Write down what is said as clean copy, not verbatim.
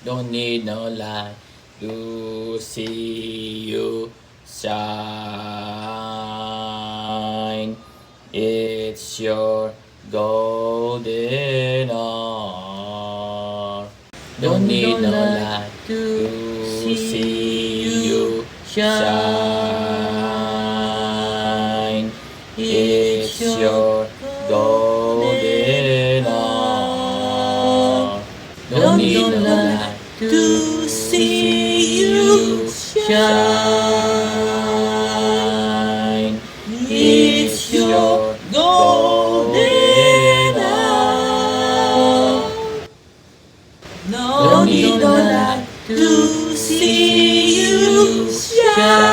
Don't need no light to see you shine. It's your golden hour. Don't need no light to see you shine. It's your golden hour. Don't need no light to see you shine. It's your golden hour. Don't need no light to see you shine.